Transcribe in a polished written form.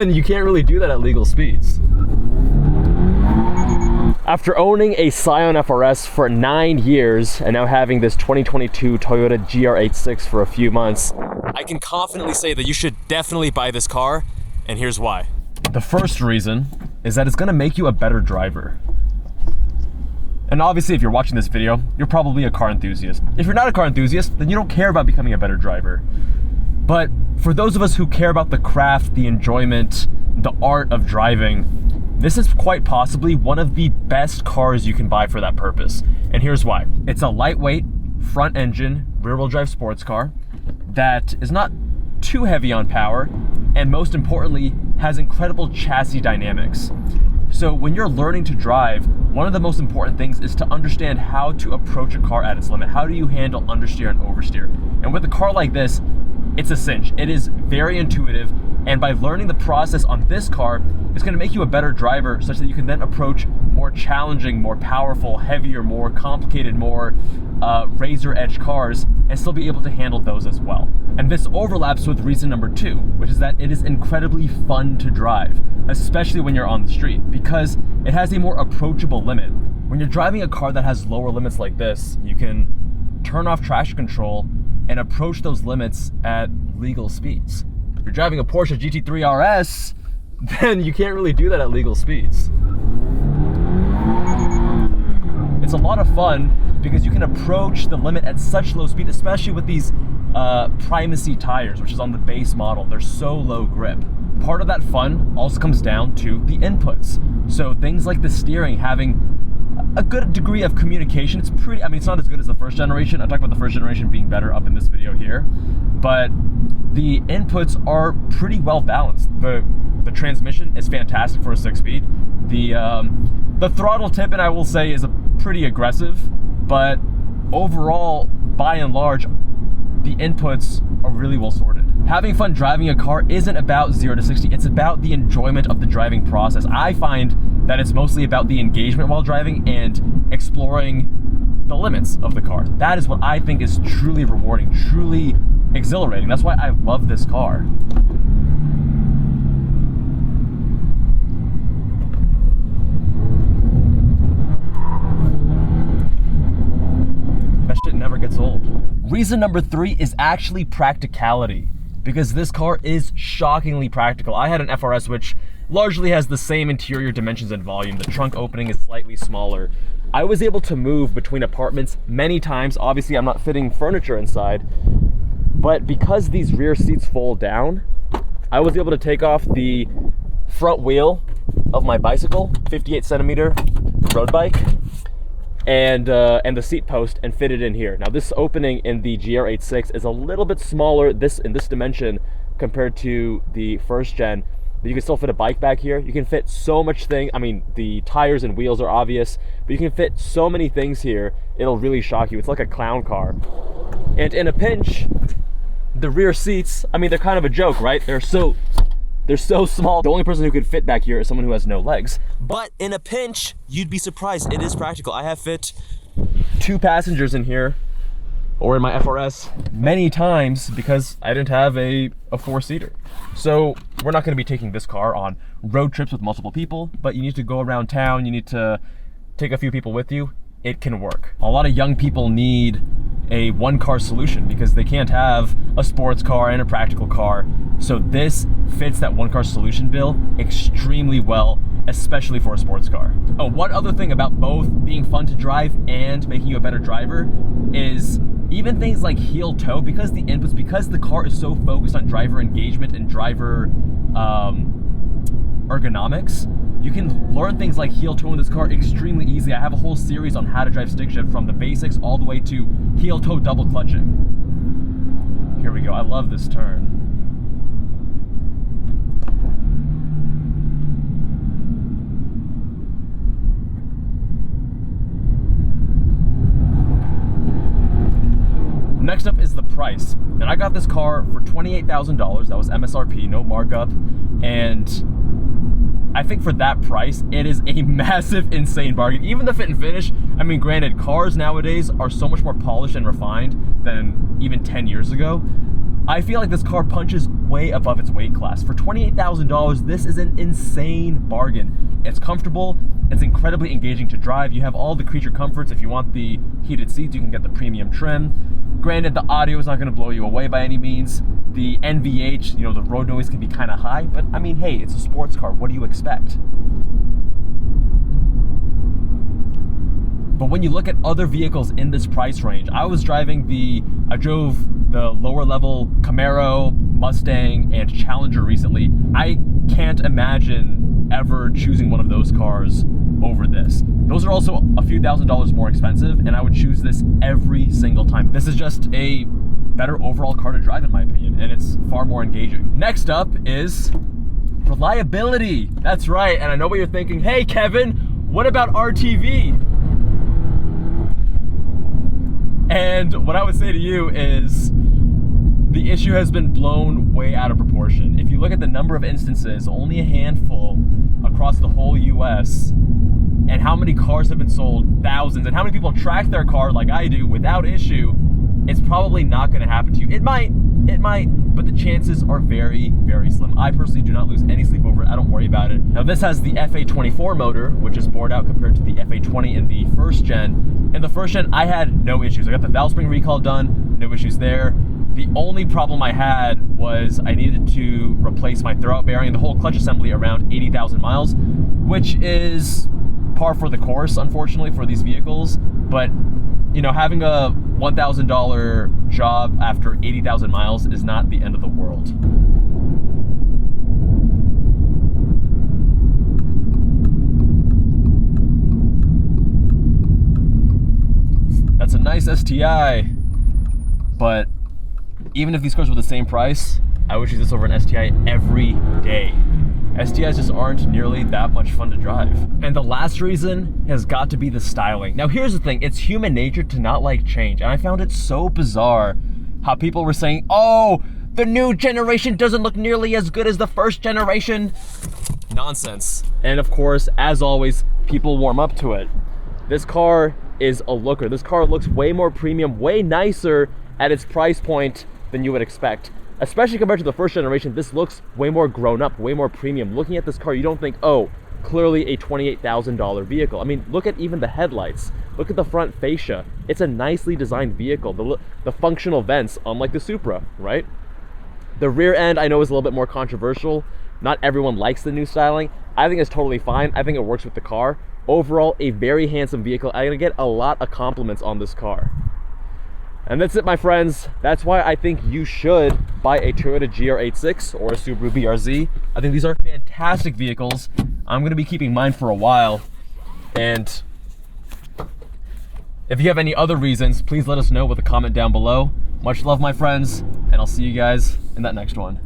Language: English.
And you can't really do that at legal speeds. After owning a Scion FRS for 9 years and now having this 2022 Toyota GR86 for a few months, I can confidently say that you should definitely buy this car, and here's why. The first reason is that it's gonna make you a better driver. And obviously, if you're watching this video, you're probably a car enthusiast. If you're not a car enthusiast, then you don't care about becoming a better driver. But for those of us who care about the craft, the enjoyment, the art of driving, this is quite possibly one of the best cars you can buy for that purpose. And here's why. It's a lightweight, front engine, rear wheel drive sports car that is not too heavy on power, and most importantly, has incredible chassis dynamics. So when you're learning to drive, one of the most important things is to understand how to approach a car at its limit. How do you handle understeer and oversteer? And with a car like this, it's a cinch. It is very intuitive, and by learning the process on this car, it's gonna make you a better driver such that you can then approach more challenging, more powerful, heavier, more complicated, more razor edge cars and still be able to handle those as well. And this overlaps with reason number 2, which is that it is incredibly fun to drive, especially when you're on the street, because it has a more approachable limit. When you're driving a car that has lower limits like this, you can turn off traction control and approach those limits at legal speeds. If you're driving a Porsche GT3 RS, then you can't really do that at legal speeds. It's a lot of fun because you can approach the limit at such low speed, especially with these Primacy tires, which is on the base model. They're so low grip. Part of that fun also comes down to the inputs. So things like the steering, having a good degree of communication. It's pretty, I mean, it's not as good as the first generation. I talked about the first generation being better up in this video here, but the inputs are pretty well balanced. The transmission is fantastic for a 6-speed. The throttle tip, and I will say, is pretty aggressive, but overall, by and large, the inputs are really well sorted. Having fun driving a car isn't about 0 to 60, it's about the enjoyment of the driving process. I find that it's mostly about the engagement while driving and exploring the limits of the car. That is what I think is truly rewarding, truly exhilarating. That's why I love this car. That shit never gets old. Reason number 3 is actually practicality, because this car is shockingly practical. I had an FRS which largely has the same interior dimensions and volume. The trunk opening is slightly smaller. I was able to move between apartments many times. Obviously, I'm not fitting furniture inside, but because these rear seats fold down, I was able to take off the front wheel of my bicycle, 58 centimeter road bike, and the seat post, and fit it in here. Now this opening in the GR86 is a little bit smaller in this dimension compared to the first gen, but you can still fit a bike back here. You can fit so much thing. I mean, the tires and wheels are obvious, but you can fit so many things here, it'll really shock you. It's like a clown car. And in a pinch, the rear seats, I mean, they're kind of a joke, right? They're so small. The only person who could fit back here is someone who has no legs. But in a pinch, you'd be surprised. It is practical. I have fit 2 passengers in here, or in my FRS, many times because I didn't have a 4-seater. So we're not gonna be taking this car on road trips with multiple people, but you need to go around town, you need to take a few people with you. It can work. A lot of young people need a 1-car solution because they can't have a sports car and a practical car. So this fits that 1-car solution bill extremely well, especially for a sports car. Oh, one other thing about both being fun to drive and making you a better driver is even things like heel toe, because the inputs, because the car is so focused on driver engagement and driver ergonomics, you can learn things like heel toe in this car extremely easily. I have a whole series on how to drive stick shift, from the basics all the way to heel toe double clutching. Here we go. I love this turn. Next up is the price. And I got this car for $28,000. That was MSRP, no markup. And I think for that price, it is a massive, insane bargain. Even the fit and finish, I mean, granted, cars nowadays are so much more polished and refined than even 10 years ago. I feel like this car punches way above its weight class. For $28,000, this is an insane bargain. It's comfortable, it's incredibly engaging to drive. You have all the creature comforts. If you want the heated seats, you can get the premium trim. Granted, the audio is not going to blow you away by any means. The NVH, you know, the road noise can be kind of high, but I mean, hey, it's a sports car. What do you expect? But when you look at other vehicles in this price range, I drove the lower level Camaro, Mustang, and Challenger recently. I can't imagine ever choosing one of those cars over this. Those are also a few $1,000s more expensive, and I would choose this every single time. This is just a better overall car to drive in my opinion, and it's far more engaging. Next up is reliability. That's right, and I know what you're thinking. Hey Kevin, what about RTV? And what I would say to you is the issue has been blown way out of proportion. If you look at the number of instances, only a handful across the whole US, and how many cars have been sold, thousands, and how many people track their car like I do without issue, it's probably not going to happen to you. It might, but the chances are very, very slim. I personally do not lose any sleep over it. I don't worry about it. Now this has the FA24 motor, which is bored out compared to the FA20 in the first gen. In the first gen, I had no issues. I got the valve spring recall done, no issues there. The only problem I had was I needed to replace my throwout bearing, the whole clutch assembly around 80,000 miles, which is par for the course, unfortunately, for these vehicles. But you know, having a $1,000 job after 80,000 miles is not the end of the world. That's a nice STI, but even if these cars were the same price, I would choose this over an STI every day. STIs just aren't nearly that much fun to drive. And the last reason has got to be the styling. Now here's the thing, it's human nature to not like change, and I found it so bizarre how people were saying, oh, the new generation doesn't look nearly as good as the first generation. Nonsense. And of course, as always, people warm up to it. This car is a looker. This car looks way more premium, way nicer at its price point than you would expect. Especially compared to the first generation, this looks way more grown up, way more premium. Looking at this car, you don't think, oh, clearly a $28,000 vehicle. I mean, look at even the headlights. Look at the front fascia. It's a nicely designed vehicle. The functional vents, unlike the Supra, right? The rear end, I know, is a little bit more controversial. Not everyone likes the new styling. I think it's totally fine. I think it works with the car. Overall, a very handsome vehicle. I'm gonna get a lot of compliments on this car. And that's it, my friends. That's why I think you should buy a Toyota GR86 or a Subaru BRZ. I think these are fantastic vehicles. I'm gonna be keeping mine for a while. And if you have any other reasons, please let us know with a comment down below. Much love, my friends, and I'll see you guys in that next one.